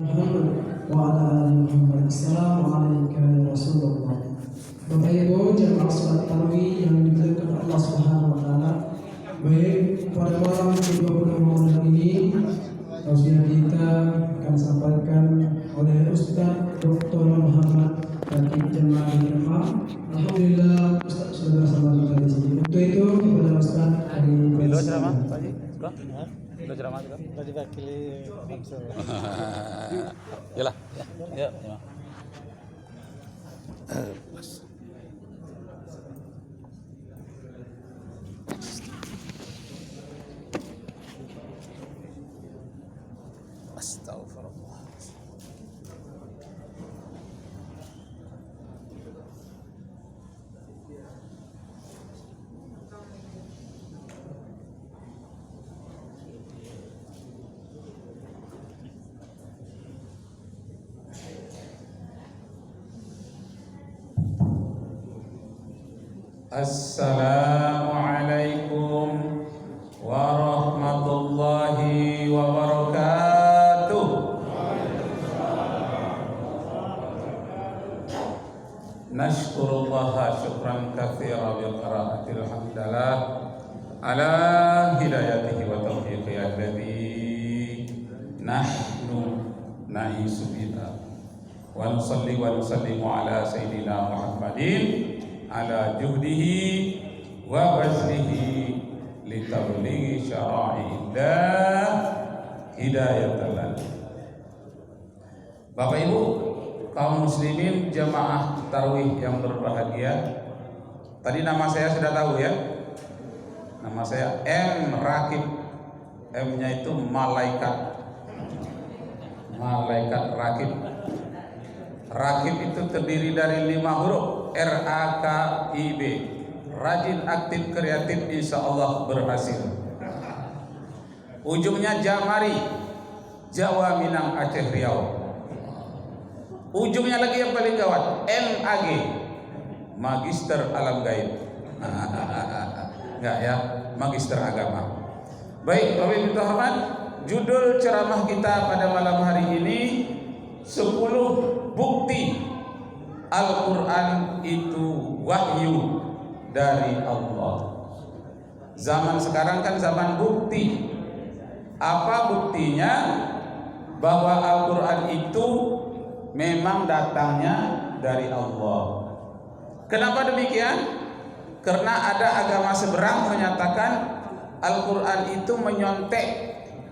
Muhammad wa ala ali Muhammad. Assalamualaikum ya Rasulullah. Bapak Ibu jemaah salat tarawih yang dimuliakan Allah Subhanahu wa taala. Baik, pada malam ke-20 Ramadan ini tausiah kita akan disampaikan oleh Ustaz Dr. Muhammad Rakib Jamal Imam. Alhamdulillah Ustaz sudah bersama kita di sini. Untuk itu kepada Ustaz dari Bilo ceramah tadi, Bilo ceramah juga. Tadi wakili Bangsul. Yalah, ya. Astagfirullah. Assalamualaikum warahmatullahi wabarakatuh. Nashkurullaha syukran katsira bi qiraatil hamdalah ala hidayatihi wa taufiqihi alladhi nahnu na'isu biha wa nusalli wa nusallimu ala sayyidina Muhammadin ala juhdihi wa bazlihi litablighi syara'illah hidayatan lana. Bapak Ibu kaum muslimin jamaah tarawih yang berbahagia, tadi nama saya sudah tahu ya. Nama saya M. Rakib. M-nya itu malaikat. Malaikat Rakib. Rakib itu terdiri dari 5 huruf, R-A-K-I-B. Rajin, aktif, kreatif, insya Allah berhasil. Ujungnya Jamari, Jawa, Minang, Aceh, Riau. Ujungnya lagi yang paling gawat, MAG, Magister Alam Gaib. Enggak ya, Magister Agama. Baik, Bapak Ibu Rahmat, judul ceramah kita pada malam hari ini 10 bukti Al-Quran itu wahyu dari Allah. Zaman sekarang kan zaman bukti. Apa buktinya? Bahwa Al-Quran itu memang datangnya dari Allah. Kenapa demikian? Karena ada agama seberang menyatakan Al-Quran itu menyontek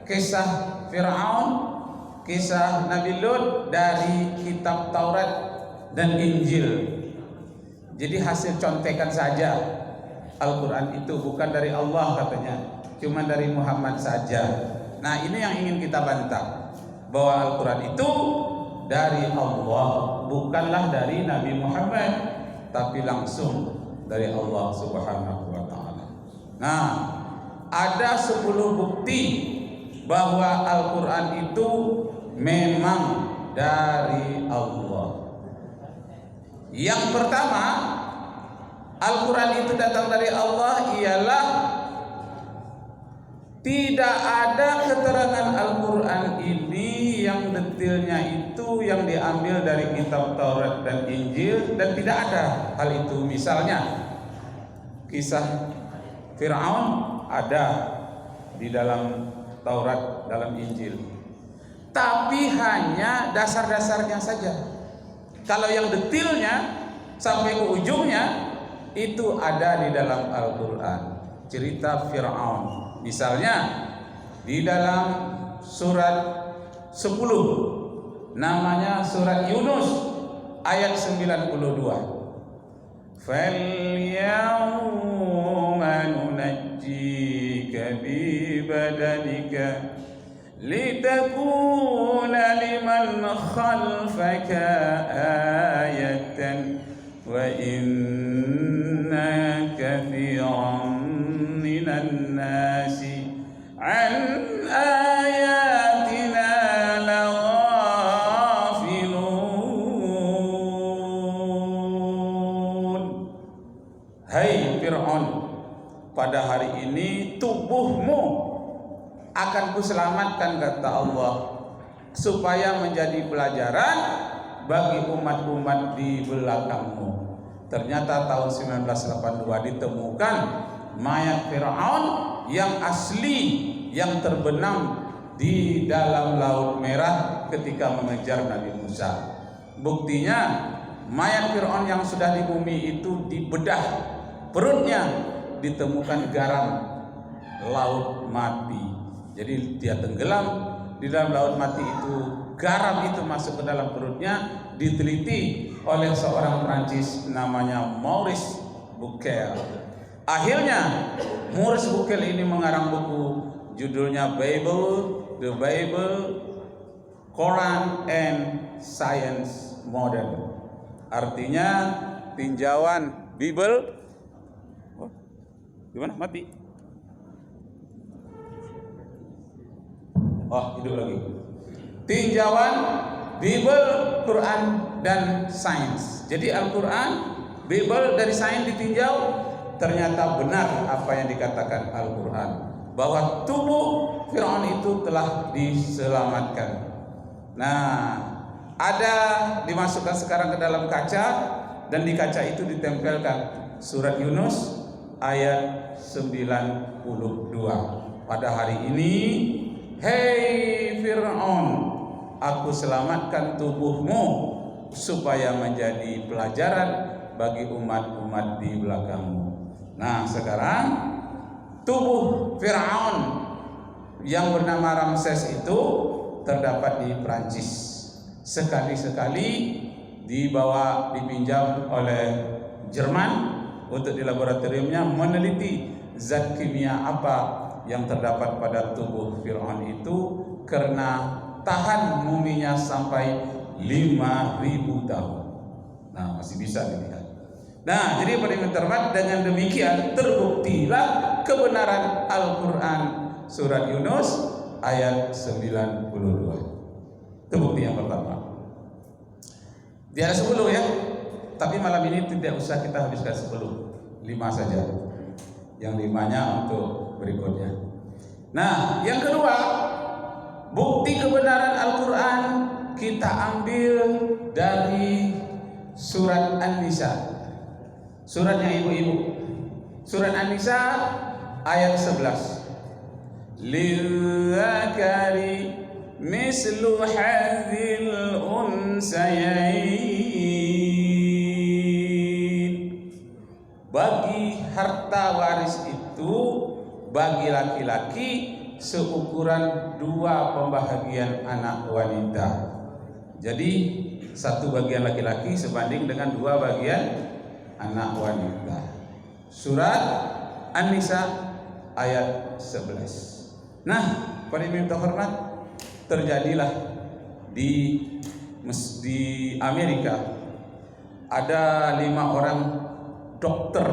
kisah Fir'aun, kisah Nabi Lut dari kitab Taurat dan Injil. Jadi hasil contekan saja. Al-Quran itu bukan dari Allah katanya, cuma dari Muhammad saja. Nah, ini yang ingin kita bantah, bahwa Al-Quran itu dari Allah, bukanlah dari Nabi Muhammad, tapi langsung dari Allah Subhanahu wa taala. Nah, ada 10 bukti bahwa Al-Quran itu memang dari Allah. Yang pertama, Al-Quran itu datang dari Allah ialah tidak ada keterangan Al-Quran ini yang detailnya itu yang diambil dari kitab Taurat dan Injil, dan tidak ada hal itu. Misalnya kisah Fir'aun ada di dalam Taurat, dalam Injil, tapi hanya dasar-dasarnya saja. Kalau yang detailnya sampai ke ujungnya itu ada di dalam Al-Quran. Cerita Fir'aun misalnya di dalam surat 10, namanya surat Yunus ayat 92. Falyawma nunajjika bi badanika litakuna liman khalfaka ayatan wa inna katsiran minan nasi an ayatina laghafilun. Hai Fir'aun, pada hari ini tubuhmu akan kuselamatkan, kata Allah, supaya menjadi pelajaran bagi umat-umat di belakangmu. Ternyata tahun 1982 ditemukan mayat Fir'aun yang asli, yang terbenam di dalam Laut Merah ketika mengejar Nabi Musa. Buktinya mayat Fir'aun yang sudah di bumi itu dibedah perutnya, ditemukan garam laut mati. Jadi dia tenggelam di dalam laut mati itu, garam itu masuk ke dalam perutnya. Diteliti oleh seorang Prancis namanya Maurice Bucaille. Akhirnya Maurice Bucaille ini mengarang buku judulnya The Bible, Quran and Science Modern. Artinya tinjauan Bible. Oh, gimana? Mati? Oh, hidup lagi. Tinjauan Bible, Quran, dan sains. Jadi Al-Quran, Bible dari sains ditinjau, ternyata benar apa yang dikatakan Al-Quran, bahwa tubuh Fir'aun itu telah diselamatkan. Nah, ada dimasukkan sekarang ke dalam kaca, dan di kaca itu ditempelkan surat Yunus ayat 92. Pada hari ini, hei Fir'aun, aku selamatkan tubuhmu supaya menjadi pelajaran bagi umat-umat di belakangmu. Nah, sekarang tubuh Fir'aun yang bernama Ramses itu terdapat di Prancis. Sekali-sekali dipinjam oleh Jerman untuk di laboratoriumnya meneliti zat kimia apa yang terdapat pada tubuh Fir'aun itu, karena tahan muminya sampai 5.000 tahun. Nah, masih bisa dilihat. Nah, jadi pada terhormat, dengan demikian terbuktilah kebenaran Al-Quran surat Yunus ayat 92. Itu bukti yang pertama. Dia ada 10 ya, tapi malam ini tidak usah kita habiskan 10, 5 saja. Yang 5-nya untuk berikutnya. Nah, yang kedua, bukti kebenaran Al-Quran kita ambil dari surat An-Nisa, suratnya ibu-ibu. Surat An-Nisa ayat 11. Lidzakari mislu hadzil unsayain. Bagi harta waris itu bagi laki-laki seukuran 2 pembahagian anak wanita. Jadi 1 bagian laki-laki sebanding dengan 2 bagian anak wanita. Surat An-Nisa ayat 11. Nah, para ibu terhormat, terjadilah di Amerika ada 5 orang dokter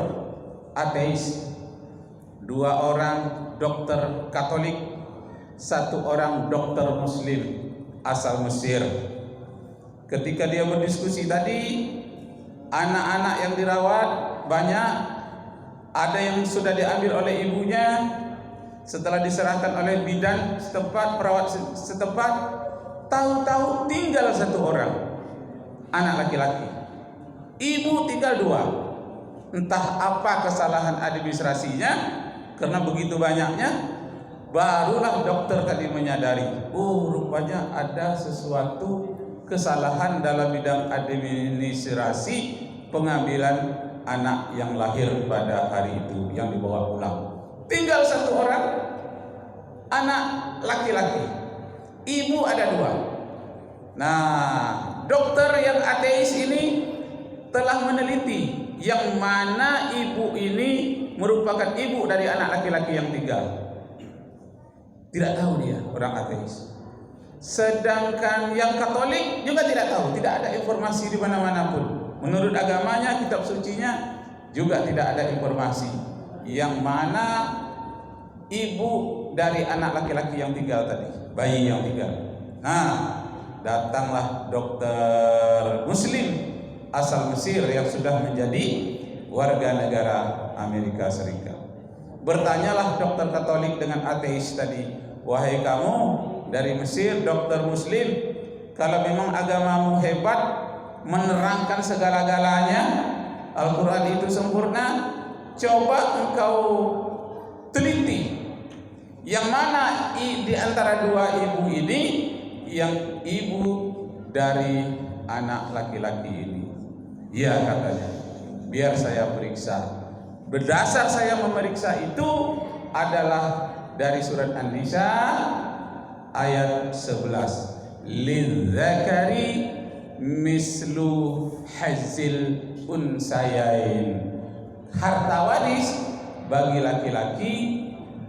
ateis, 2 orang dokter Katolik, 1 orang dokter Muslim asal Mesir. Ketika dia berdiskusi tadi, anak-anak yang dirawat banyak, ada yang sudah diambil oleh ibunya setelah diserahkan oleh bidan setempat, perawat setempat. Tahu-tahu tinggal 1 orang anak laki-laki, ibu tinggal 2. Entah apa kesalahan administrasinya, karena begitu banyaknya, barulah dokter tadi menyadari, oh rupanya ada sesuatu kesalahan dalam bidang administrasi pengambilan anak yang lahir pada hari itu yang dibawa pulang. Tinggal 1 orang anak laki-laki, ibu ada 2. Nah, dokter yang ateis ini telah meneliti yang mana ibu ini merupakan ibu dari anak laki-laki yang tinggal. Tidak tahu dia, orang ateis. Sedangkan yang Katolik juga tidak tahu, tidak ada informasi di mana-mana pun. Menurut agamanya, kitab sucinya juga tidak ada informasi yang mana ibu dari anak laki-laki yang tinggal tadi, bayi yang tinggal. Nah, datanglah dokter Muslim asal Mesir yang sudah menjadi warga negara Amerika Serikat. Bertanyalah dokter Katolik dengan ateis tadi, wahai kamu, dari Mesir, dokter Muslim. Kalau memang agamamu hebat, menerangkan segala-galanya, Al-Quran itu sempurna, coba engkau teliti yang mana di antara dua ibu ini yang ibu dari anak laki-laki ini. Ya, katanya, biar saya periksa. Berdasar saya memeriksa itu adalah dari surat An-Nisa ayat 11. Lidzakari mislu hazzil unsayain. Harta waris bagi laki-laki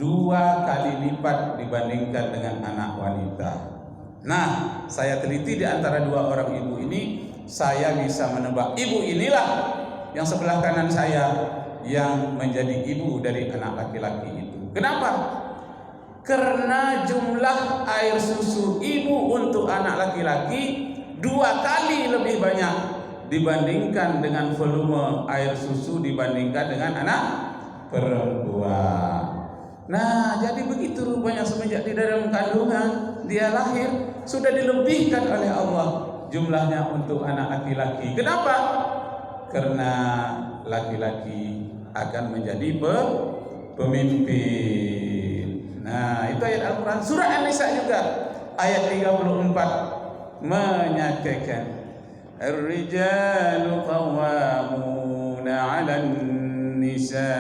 2 kali lipat dibandingkan dengan anak wanita. Nah, saya teliti di antara dua orang ibu ini, saya bisa menebak ibu inilah yang sebelah kanan saya yang menjadi ibu dari anak laki-laki itu. Kenapa? Karena jumlah air susu ibu untuk anak laki-laki 2 kali lebih banyak dibandingkan dengan volume air susu dibandingkan dengan anak perempuan. Nah, jadi begitu rupanya semenjak di dalam kandungan dia lahir sudah dilebihkan oleh Allah jumlahnya untuk anak laki-laki. Kenapa? Karena laki-laki akan menjadi pemimpin. Nah, itu ayat Al-Quran. Surah An-Nisa juga ayat 34 menyatakan Ar-rijalu qawwamuna 'alan nisa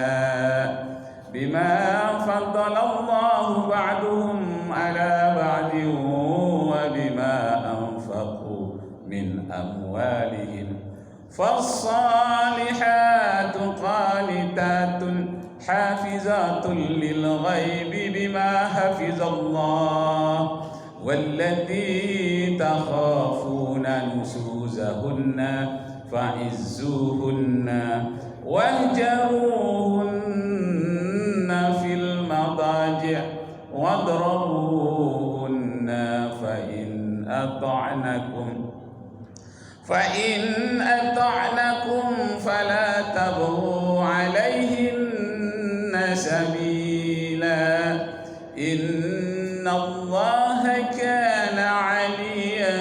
bima faddalallahu ba'duhum 'ala ba'din wa bima anfaqu min amwalihim. Fas-salihatu qanitatun hafizatun lil ghaibi bima hafizallah wallati takhafuna nusuzahunna fa'izzuhunna wahjaruhunna fil madaji' wadrabuhunna فإن أطعنكم فلا تبغوا عليهن سبيلا إن الله كان عليا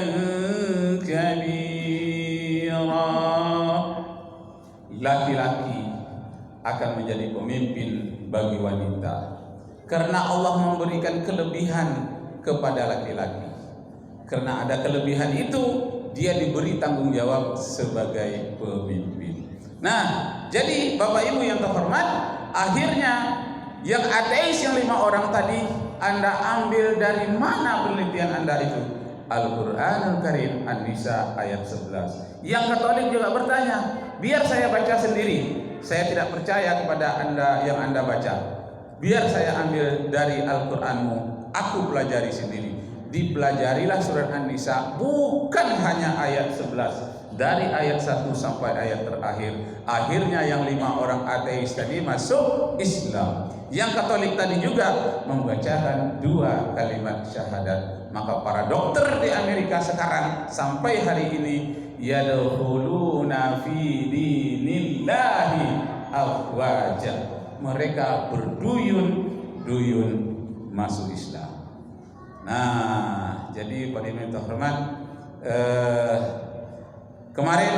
كبيرا. Laki-laki akan menjadi pemimpin bagi wanita karena Allah memberikan kelebihan kepada laki-laki. Karena ada kelebihan itu, dia diberi tanggung jawab sebagai pemimpin. Nah, jadi Bapak Ibu yang terhormat, akhirnya yang ateis yang 5 orang tadi Anda ambil dari mana penelitian Anda itu? Al-Quranul Karim, An-Nisa ayat 11. Yang Katolik juga bertanya, biar saya baca sendiri, saya tidak percaya kepada Anda yang Anda baca. Biar saya ambil dari Al-Quranmu, aku pelajari sendiri. Dipelajarilah surat An-Nisa, bukan hanya ayat 11, dari ayat 1 sampai ayat terakhir. Akhirnya yang 5 orang ateis tadi masuk Islam. Yang Katolik tadi juga membacakan 2 kalimat syahadat. Maka para dokter di Amerika sekarang sampai hari ini yadkhuluna fi dinillahi afwaja. Mereka berduyun-duyun masuk Islam. Nah, jadi pada yang terhormat, kemarin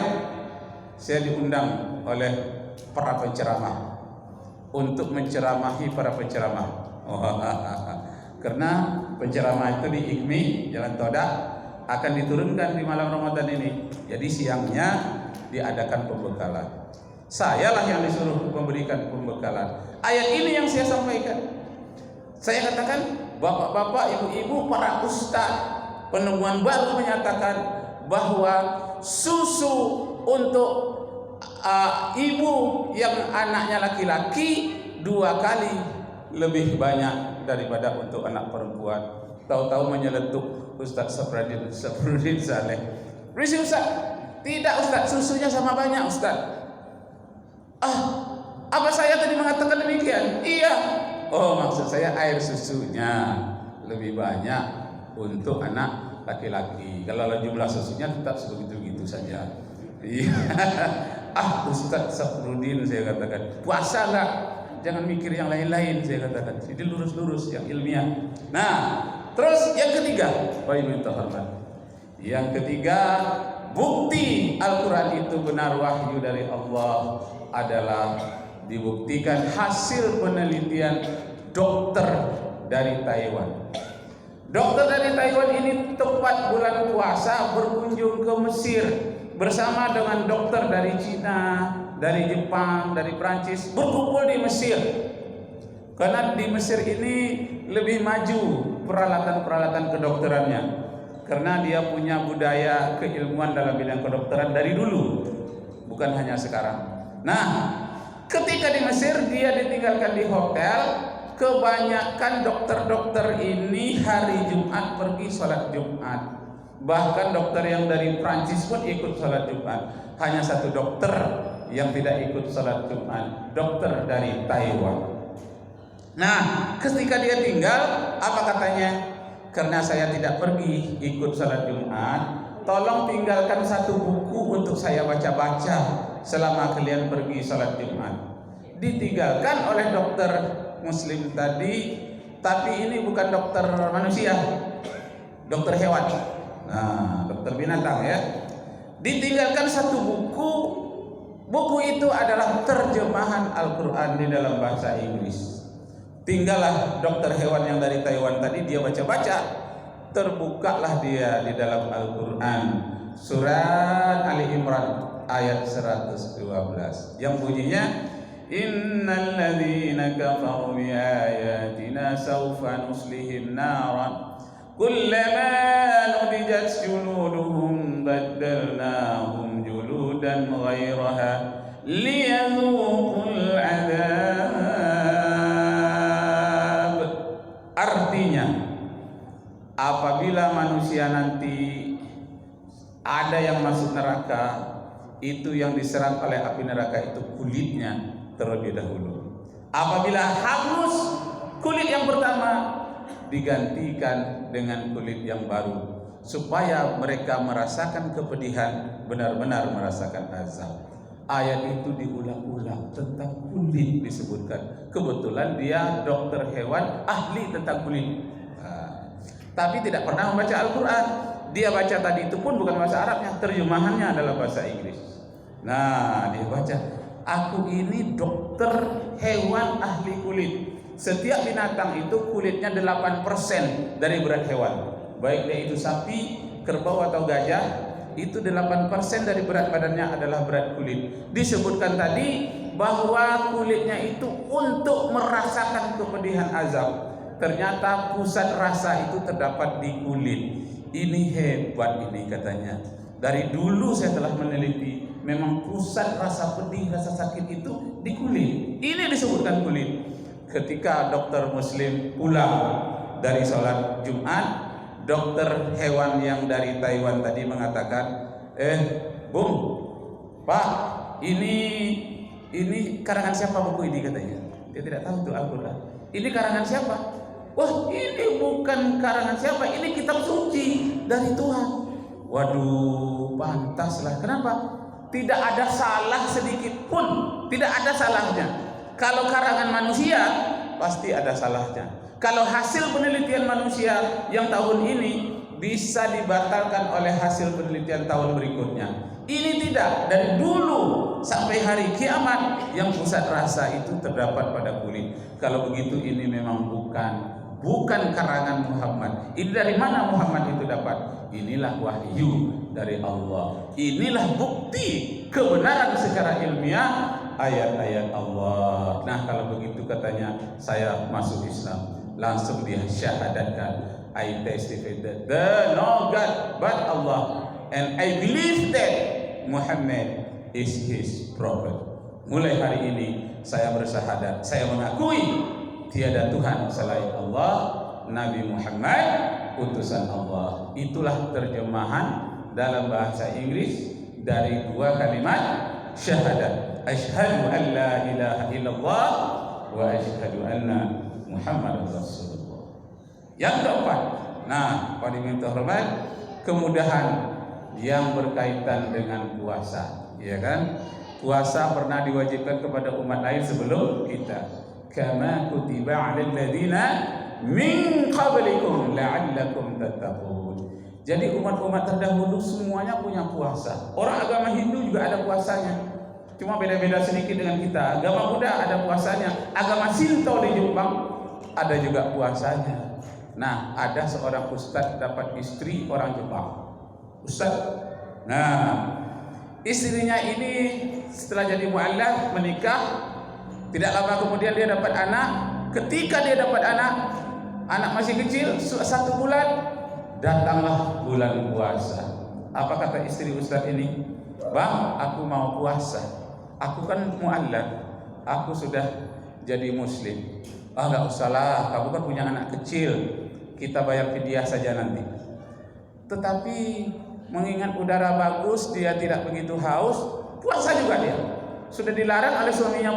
saya diundang oleh para penceramah untuk menceramahi para penceramah. Karena penceramah itu di IKMI Jalan Todak akan diturunkan di malam Ramadan ini. Jadi siangnya diadakan pembekalan. Sayalah yang disuruh memberikan pembekalan. Ayat ini yang saya sampaikan. Saya katakan, bapak-bapak, ibu-ibu, para ustaz, penemuan baru menyatakan bahwa susu untuk ibu yang anaknya laki-laki 2 kali lebih banyak daripada untuk anak perempuan. Tahu-tahu menyeletuk Ustaz Safruddin Saleh. Risi Ustaz, tidak Ustaz, susunya sama banyak Ustaz. Apa saya tadi mengatakan demikian? Iya. Oh, maksud saya air susunya lebih banyak untuk anak laki-laki. Kalau jumlah susunya tetap sebegitu-begitu saja. Iya. Ustaz Safruddin, saya katakan, puasa enggak? Jangan mikir yang lain-lain, saya katakan. Jadi lurus-lurus yang ilmiah. Nah, Terus yang ketiga, Bapak Ibu terhormat. Yang ketiga, bukti Al-Quran itu benar wahyu dari Allah adalah dibuktikan hasil penelitian dokter dari Taiwan. Dokter dari Taiwan ini tepat bulan puasa berkunjung ke Mesir bersama dengan dokter dari Cina, dari Jepang, dari Prancis, berkumpul di Mesir. Karena di Mesir ini lebih maju peralatan-peralatan kedokterannya. Karena dia punya budaya keilmuan dalam bidang kedokteran dari dulu, bukan hanya sekarang. Nah, ketika di Mesir dia ditinggalkan di hotel. Kebanyakan dokter-dokter ini hari Jumat pergi sholat Jumat. Bahkan dokter yang dari Prancis pun ikut sholat Jumat. Hanya satu dokter yang tidak ikut sholat Jumat, dokter dari Taiwan. Nah, ketika dia tinggal, apa katanya? Karena saya tidak pergi ikut sholat Jumat, tolong tinggalkan satu buku untuk saya baca-baca selama kalian pergi sholat Jumat. Ditinggalkan oleh dokter Muslim tadi, tapi ini bukan dokter manusia, dokter hewan. Nah, dokter binatang ya. Ditinggalkan satu buku. Buku itu adalah terjemahan Al-Quran di dalam bahasa Inggris. Tinggallah dokter hewan yang dari Taiwan tadi, dia baca-baca. Terbukalah dia di dalam Al-Quran, surat Ali Imran ayat 112 yang bunyinya, Innal ladzina kafaru bi ayatina sawfa nuslihim naran kullama nudijat juluduhum baddalnahum juludan ghairaha liyadhuqul adzab. Artinya, apabila manusia nanti ada yang masuk neraka, itu yang diserang oleh api neraka itu kulitnya terlebih dahulu. Apabila hangus kulit yang pertama, digantikan dengan kulit yang baru, supaya mereka merasakan kepedihan, benar-benar merasakan azab. Ayat itu diulang-ulang tentang kulit disebutkan. Kebetulan dia dokter hewan, ahli tentang kulit. Tapi tidak pernah membaca Al-Quran. Dia baca tadi itu pun bukan bahasa Arabnya, terjemahannya adalah bahasa Inggris. Nah, dia baca, aku ini dokter hewan ahli kulit. Setiap binatang itu kulitnya 8% dari berat hewan. Baik dia itu sapi, kerbau atau gajah, itu 8% dari berat badannya adalah berat kulit. Disebutkan tadi bahwa kulitnya itu untuk merasakan kepedihan azab. Ternyata pusat rasa itu terdapat di kulit. Ini hebat ini katanya. Dari dulu saya telah meneliti, memang pusat rasa pedih, rasa sakit itu di kulit. Ini disebutkan kulit. Ketika dokter Muslim pulang dari sholat Jumat, dokter hewan yang dari Taiwan tadi mengatakan, Bung, Pak, ini karangan siapa buku ini katanya. Dia tidak tahu itu Al-Quran. Ini karangan siapa? Wah, ini bukan karangan siapa, ini kitab suci dari Tuhan. Waduh, pantaslah. Kenapa? Tidak ada salah sedikit pun, tidak ada salahnya. Kalau karangan manusia pasti ada salahnya. Kalau hasil penelitian manusia yang tahun ini bisa dibatalkan oleh hasil penelitian tahun berikutnya. Ini tidak, dari dulu sampai hari kiamat yang pusat rasa itu terdapat pada kulit. Kalau begitu ini memang bukan karangan Muhammad. Ini dari mana Muhammad itu dapat? Inilah wahyu dari Allah. Inilah bukti kebenaran secara ilmiah ayat-ayat Allah. Nah, kalau begitu katanya, saya masuk Islam. Langsung dia syahadatkan, I testify that there no God but Allah, and I believe that Muhammad is his prophet. Mulai hari ini saya bersyahadat, saya mengakui tiada Tuhan selain Allah, Nabi Muhammad utusan Allah. Itulah terjemahan dalam bahasa Inggris dari dua kalimat syahadat. Asyhadu an la ilaha illallah wa asyhadu anna Muhammadar Rasulullah. Yang keempat, nah, pada minta hormat, kemudahan yang berkaitan dengan puasa, ya kan? Puasa pernah diwajibkan kepada umat lain sebelum kita. Kama kutiba 'alal ladzina min qablikum la'allakum tattaqun. Jadi umat-umat terdahulu semuanya punya puasa. Orang agama Hindu juga ada puasanya. Cuma beda-beda sedikit dengan kita. Agama Buddha ada puasanya. Agama Shinto di Jepang ada juga puasanya. Nah, ada seorang ustadz dapat istri orang Jepang. Ustadz. Nah, istrinya ini setelah jadi mu'allaf menikah, tidak lama kemudian dia dapat anak. Ketika dia dapat anak masih kecil, 1 bulan, datanglah bulan puasa. Apa kata istri ustadz ini? Bang, aku mau puasa. Aku kan mu'allaf, aku sudah jadi muslim. Enggak usahlah, kamu kan punya anak kecil, kita bayar fidyah saja nanti. Tetapi mengingat udara bagus, dia tidak begitu haus, puasa juga dia. Sudah dilarang oleh suaminya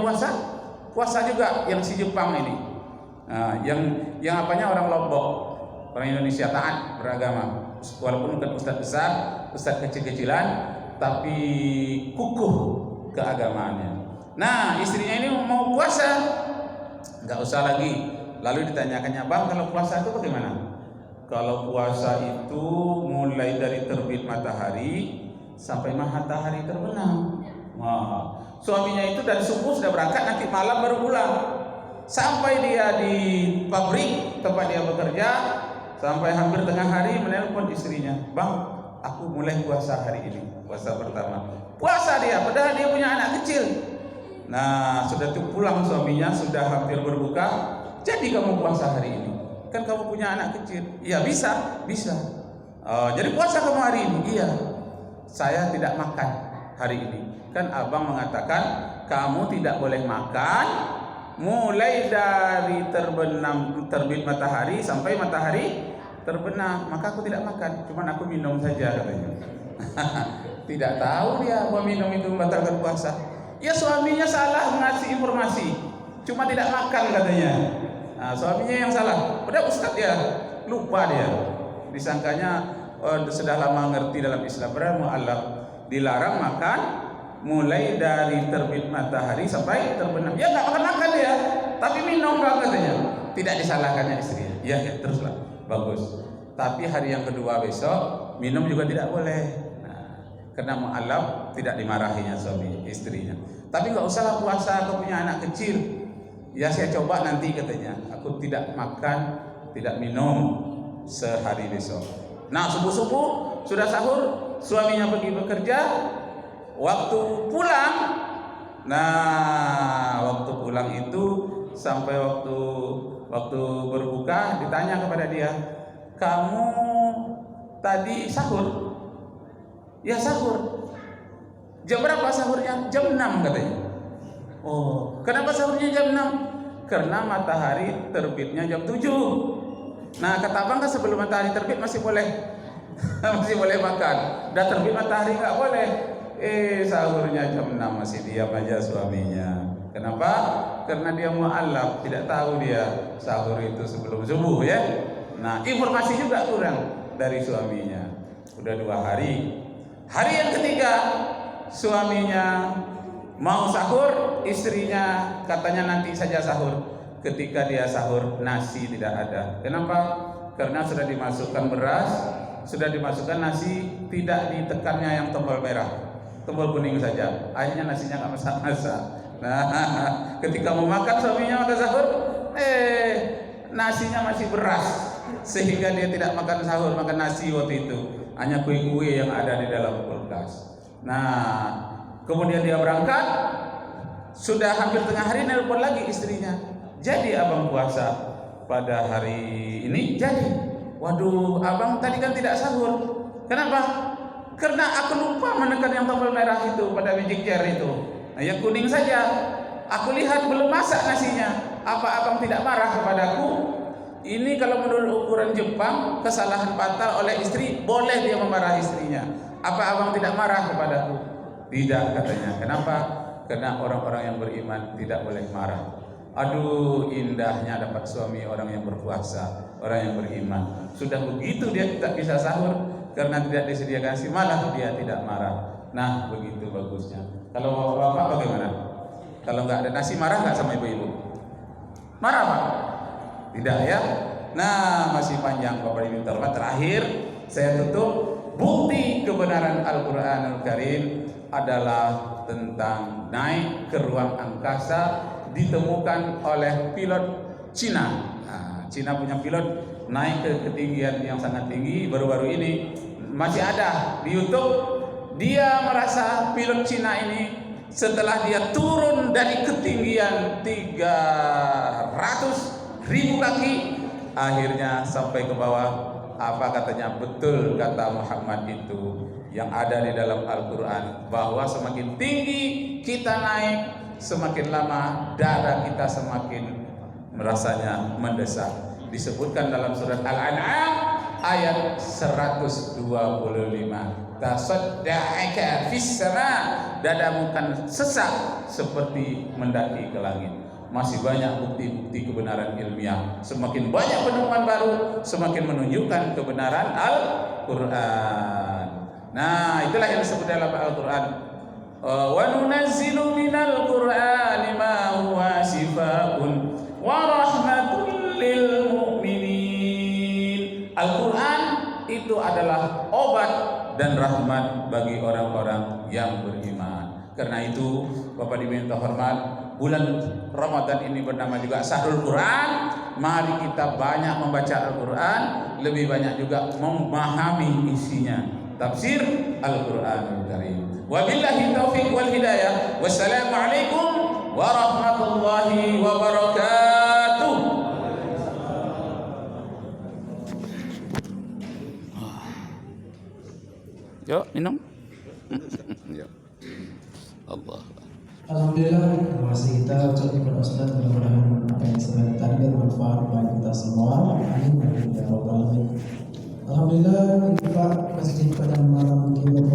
puasa juga yang si Jepang ini. Nah, yang apanya orang Lombok, orang Indonesia taat beragama, walaupun bukan ustadz besar, ustadz kecil-kecilan, tapi kukuh keagamaannya. Nah, istrinya ini mau puasa, nggak usah lagi. Lalu ditanyakannya, bang, kalau puasa itu bagaimana? Kalau puasa itu mulai dari terbit matahari sampai matahari terbenam. Wah, suaminya itu dari subuh sudah berangkat, nanti malam baru pulang. Sampai dia di pabrik tempat dia bekerja, sampai hampir tengah hari menelpon istrinya, bang, aku mulai puasa hari ini, puasa pertama. Puasa dia, padahal dia punya anak kecil. Nah, sudah tuh pulang suaminya, sudah hampir berbuka. Jadi kamu puasa hari ini? Kan kamu punya anak kecil. Iya, bisa. Jadi puasa kamu hari ini? Iya. Saya tidak makan hari ini. Kan abang mengatakan kamu tidak boleh makan mulai dari terbit matahari sampai matahari terbenam. Maka aku tidak makan, cuman aku minum saja katanya. Tidak tahu dia bahwa minum itu membatalkan puasa. Ya, suaminya salah mengasih informasi, cuma tidak makan katanya. Nah, suaminya yang salah. Padahal ustadz ya, lupa dia. Disangkanya sudah lama ngerti dalam Islam. Padahal mu'allaf dilarang makan mulai dari terbit matahari sampai terbenam. Ya nggak makan dia, tapi minum katanya. Tidak disalahkannya istrinya. Ya teruslah, bagus. Tapi hari yang kedua besok minum juga tidak boleh. Karena mu'allaf tidak dimarahinya suami istrinya. Tapi nggak usahlah puasa, aku punya anak kecil. Ya saya coba nanti katanya. Aku tidak makan, tidak minum sehari besok. Nah, subuh-subuh sudah sahur, suaminya pergi bekerja. Waktu pulang, waktu pulang itu sampai waktu berbuka ditanya kepada dia, kamu tadi sahur? Ya sahur. Jam berapa sahurnya? Jam 6 katanya. Oh, kenapa sahurnya jam 6? Karena matahari terbitnya jam 7. Nah, kata abang kan sebelum matahari terbit masih boleh makan. Dan terbit matahari nggak boleh. Sahurnya jam 6 masih diam aja suaminya. Kenapa? Karena dia mu'allaf, tidak tahu dia sahur itu sebelum subuh ya. Nah, informasi juga kurang dari suaminya. Udah 2 hari. Hari yang ketiga suaminya mau sahur, istrinya katanya nanti saja sahur. Ketika dia sahur nasi tidak ada. Kenapa? Karena sudah dimasukkan beras, sudah dimasukkan nasi, tidak ditekannya yang tombol merah, tombol kuning saja. Akhirnya nasinya nggak masak-masak. Nah, ketika mau makan suaminya makan sahur, nasinya masih beras, sehingga dia tidak makan sahur, makan nasi waktu itu. Hanya kue-kue yang ada di dalam kulkas. Nah, kemudian dia berangkat, sudah hampir tengah hari nelpon lagi istrinya. Jadi abang puasa pada hari ini? Jadi. Waduh, abang tadi kan tidak sahur. Kenapa? Karena aku lupa menekan yang tombol merah itu pada magic jar itu. Nah, yang kuning saja. Aku lihat belum masak nasinya. Apa abang tidak marah kepadaku? Ini kalau menurut ukuran Jepang, kesalahan fatal oleh istri, boleh dia memarahi istrinya. Apa abang tidak marah kepadaku? Tidak katanya. Kenapa? Karena orang-orang yang beriman tidak boleh marah. Aduh, indahnya dapat suami orang yang berpuasa, orang yang beriman. Sudah begitu dia tidak bisa sahur karena tidak disediakan nasi, malah dia tidak marah. Nah, begitu bagusnya. Kalau bapak bagaimana? Kalau nggak ada nasi marah nggak sama ibu-ibu? Marah pak? Tidak ya? Nah, masih panjang Bapak Ibu terhormat. Terakhir saya tutup, bukti kebenaran Al-Qur'anul Karim adalah tentang naik ke ruang angkasa ditemukan oleh pilot Cina. Nah, Cina punya pilot naik ke ketinggian yang sangat tinggi baru-baru ini, masih ada di YouTube. Dia merasa pilot Cina ini setelah dia turun dari ketinggian 300.000 kaki, akhirnya sampai ke bawah. Apa katanya? Betul kata Muhammad itu yang ada di dalam Al-Quran, bahwa semakin tinggi kita naik, semakin lama dada kita semakin merasanya mendesak. Disebutkan dalam surat Al-An'am ayat 125, tasadda'aka fis sama, dadamu kan sesak seperti mendaki ke langit. Masih banyak bukti-bukti kebenaran ilmiah. Semakin banyak penemuan baru, semakin menunjukkan kebenaran Al-Quran. Nah, itulah yang disebut dalam Al-Quran, wa nunazzilu minal Qur'ani ma huwa shifaa'un wa rahmatul lil mu'minin. Al-Quran itu adalah obat dan rahmat bagi orang-orang yang beriman. Karena itu, Bapak Ibu yang terhormat, bulan Ramadan ini bernama juga Syahrul Quran. Mari kita banyak membaca Al-Quran, lebih banyak juga memahami isinya. Tafsir Al-Quranul Karim. Wabillahi taufiq wal hidayah. Wassalamualaikum warahmatullahi wabarakatuh. Yuk, minum. Yuk. Allah. Alhamdulillah, terima kasih kita ucapkan kepada Ustaz. Mudah-mudahan apa yang disampaikan tadi bermanfaat bagi kita semua. Amin ya rabbal alamin. Alhamdulillah, kita masih pada malam minggu